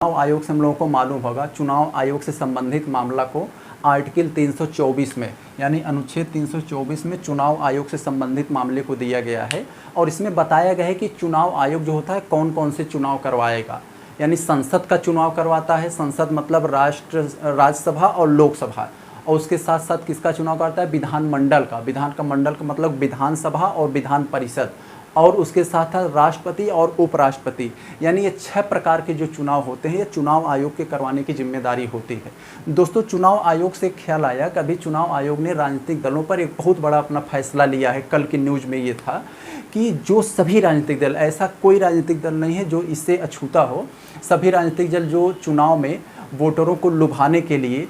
चुनाव आयोग से हम लोगों को मालूम होगा, चुनाव आयोग से संबंधित मामला को आर्टिकल 324 में यानी अनुच्छेद 324 में चुनाव आयोग से संबंधित मामले को दिया गया है। और इसमें बताया गया है कि चुनाव आयोग जो होता है कौन कौन से चुनाव करवाएगा। यानी संसद का चुनाव करवाता है, संसद मतलब राज्यसभा और लोकसभा, और उसके साथ साथ किसका चुनाव करता है, विधानमंडल का। विधान का मंडल का मतलब विधानसभा और विधान परिषद, और उसके साथ साथ राष्ट्रपति और उपराष्ट्रपति। यानी ये 6 प्रकार के जो चुनाव होते हैं ये चुनाव आयोग के करवाने की जिम्मेदारी होती है। दोस्तों, चुनाव आयोग से ख्याल आया कि अभी चुनाव आयोग ने राजनीतिक दलों पर एक बहुत बड़ा अपना फैसला लिया है। कल की न्यूज़ में ये था कि जो सभी राजनीतिक दल, ऐसा कोई राजनीतिक दल नहीं है जो इससे अछूता हो, सभी राजनीतिक दल जो चुनाव में वोटरों को लुभाने के लिए,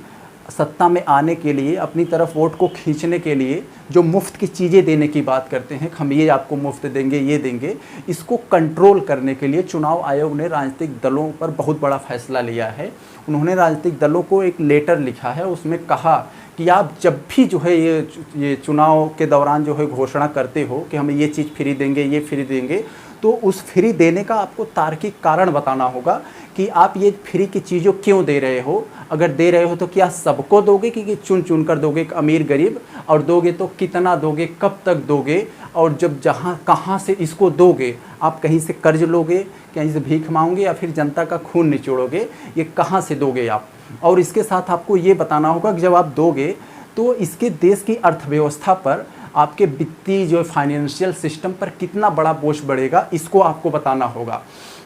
सत्ता में आने के लिए, अपनी तरफ वोट को खींचने के लिए जो मुफ्त की चीज़ें देने की बात करते हैं, हम ये आपको मुफ्त देंगे, ये देंगे, इसको कंट्रोल करने के लिए चुनाव आयोग ने राजनीतिक दलों पर बहुत बड़ा फैसला लिया है। उन्होंने राजनीतिक दलों को एक लेटर लिखा है, उसमें कहा कि आप जब भी जो है ये चुनाव के दौरान जो है घोषणा करते हो कि हम ये चीज़ फ्री देंगे, ये फ्री देंगे, तो उस फ्री देने का आपको तार्किक कारण बताना होगा कि आप ये फ्री की चीज़ों क्यों दे रहे हो। अगर दे रहे हो तो क्या सबको दोगे कि चुन चुन कर दोगे, अमीर गरीब, और दोगे तो कितना दोगे, कब तक दोगे, और जब जहाँ कहाँ से इसको दोगे, आप कहीं से कर्ज लोगे, कहीं से भीख मांगोगे, या फिर जनता का खून निचोड़ोगे, ये कहाँ से दोगे आप। और इसके साथ आपको ये बताना होगा कि जब आप दोगे तो इसके देश की अर्थव्यवस्था पर, आपके वित्तीय जो फाइनेंशियल सिस्टम पर कितना बड़ा बोझ बढ़ेगा, इसको आपको बताना होगा।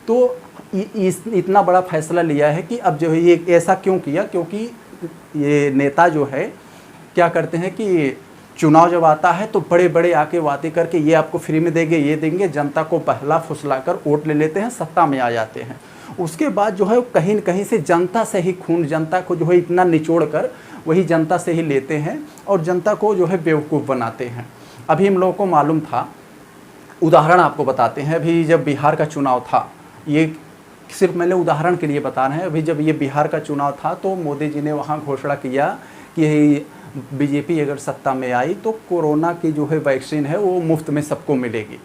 तो इतना बड़ा फैसला लिया है कि अब जो है ये ऐसा क्यों किया, क्योंकि ये नेता जो है क्या करते हैं कि चुनाव जब आता है तो बड़े बड़े आके वादे करके ये आपको फ्री में देंगे, ये देंगे, जनता को बहला फुसला कर वोट ले लेते हैं, सत्ता में आ जाते हैं। उसके बाद जो है कहीं न कहीं से जनता से ही खून, जनता को जो है इतना निचोड़ कर वही जनता से ही लेते हैं और जनता को जो है बेवकूफ़ बनाते हैं। अभी हम लोगों को मालूम था, उदाहरण आपको बताते हैं, अभी जब बिहार का चुनाव था, ये सिर्फ मैंने उदाहरण के लिए बता रहे हैं, अभी जब ये बिहार का चुनाव था तो मोदी जी ने वहाँ घोषणा किया कि बीजेपी अगर सत्ता में आई तो कोरोना की जो है वैक्सीन है वो मुफ्त में सबको मिलेगी।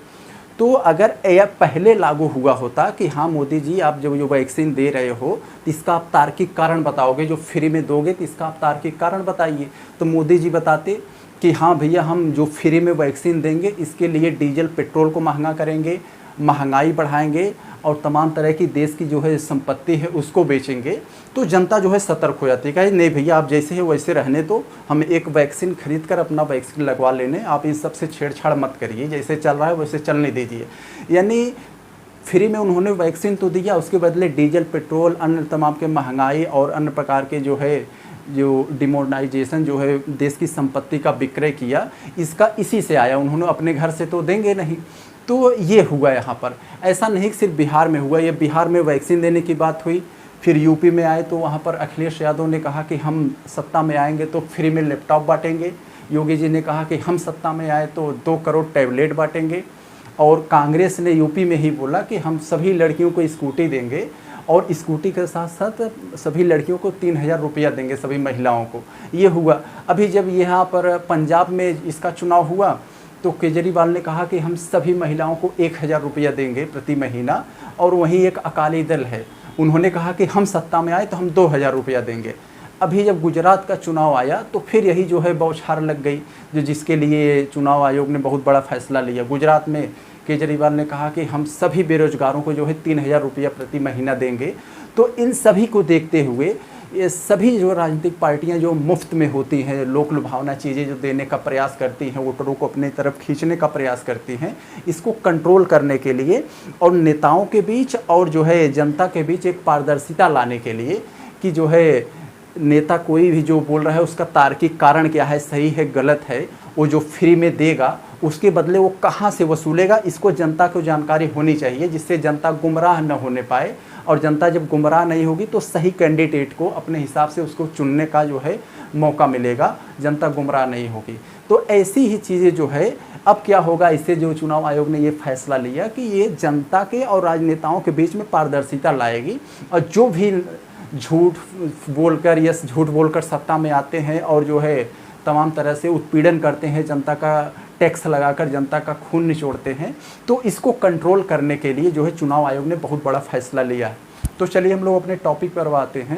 तो अगर यह पहले लागू हुआ होता कि हाँ मोदी जी आप जो वैक्सीन दे रहे हो तो इसका आप तार्किक कारण बताओगे, जो फ्री में दोगे तो इसका आप तार्किक कारण बताइए, तो मोदी जी बताते कि हाँ भैया हम जो फ्री में वैक्सीन देंगे इसके लिए डीजल पेट्रोल को महंगा करेंगे, महंगाई बढ़ाएंगे, और तमाम तरह की देश की जो है संपत्ति है उसको बेचेंगे। तो जनता जो है सतर्क हो जाती है, कहे नहीं भैया आप जैसे है वैसे रहने दो, हम एक वैक्सीन खरीद कर अपना वैक्सीन लगवा लेने, आप इन सब से छेड़छाड़ मत करिए, जैसे चल रहा है वैसे चलने दीजिए। यानी फ्री में उन्होंने वैक्सीन तो दिया, उसके बदले डीजल पेट्रोल, अन्य तमाम के महंगाई और अन्य प्रकार के जो है जो डिमोनेटाइजेशन जो है देश की संपत्ति का विक्रय किया, इसका इसी से आया। उन्होंने अपने घर से तो देंगे नहीं। तो ये हुआ यहाँ पर, ऐसा नहीं कि सिर्फ बिहार में हुआ, ये बिहार में वैक्सीन देने की बात हुई, फिर यूपी में आए तो वहाँ पर अखिलेश यादव ने कहा कि हम सत्ता में आएंगे तो फ्री में लैपटॉप बांटेंगे। योगी जी ने कहा कि हम सत्ता में आए तो 2 करोड़ टैबलेट बांटेंगे। और कांग्रेस ने यूपी में ही बोला कि हम सभी लड़कियों को स्कूटी देंगे, और स्कूटी के साथ साथ सभी लड़कियों को 3000 रुपया देंगे, सभी महिलाओं को। ये हुआ। अभी जब यहाँ पर पंजाब में इसका चुनाव हुआ तो केजरीवाल ने कहा कि हम सभी महिलाओं को 1000 रुपया देंगे प्रति महीना, और वहीं एक अकाली दल है, उन्होंने कहा कि हम सत्ता में आए तो हम 2000 रुपया देंगे। अभी जब गुजरात का चुनाव आया तो फिर यही जो है बौछार लग गई, जो जिसके लिए चुनाव आयोग ने बहुत बड़ा फैसला लिया। गुजरात में केजरीवाल ने कहा कि हम सभी बेरोजगारों को जो है 3000 रुपया प्रति महीना देंगे। तो इन सभी को देखते हुए ये सभी जो राजनीतिक पार्टियां जो मुफ्त में होती हैं, लोक लुभावना चीज़ें जो देने का प्रयास करती हैं, वोटरों को अपनी तरफ खींचने का प्रयास करती हैं, इसको कंट्रोल करने के लिए और नेताओं के बीच और जो है जनता के बीच एक पारदर्शिता लाने के लिए कि जो है नेता कोई भी जो बोल रहा है उसका तार्किक कारण क्या है, सही है गलत है, वो जो फ्री में देगा उसके बदले वो कहाँ से वसूलेगा, इसको जनता को जानकारी होनी चाहिए, जिससे जनता गुमराह न होने पाए। और जनता जब गुमराह नहीं होगी तो सही कैंडिडेट को अपने हिसाब से उसको चुनने का जो है मौका मिलेगा, जनता गुमराह नहीं होगी। तो ऐसी ही चीज़ें जो है अब क्या होगा, इससे जो चुनाव आयोग ने ये फैसला लिया कि ये जनता के और राजनेताओं के बीच में पारदर्शिता लाएगी, और जो भी झूठ बोलकर सत्ता में आते हैं और जो है तमाम तरह से उत्पीड़न करते हैं, जनता का टैक्स लगाकर जनता का खून निचोड़ते हैं, तो इसको कंट्रोल करने के लिए जो है चुनाव आयोग ने बहुत बड़ा फैसला लिया है। तो चलिए हम लोग अपने टॉपिक पर आते हैं।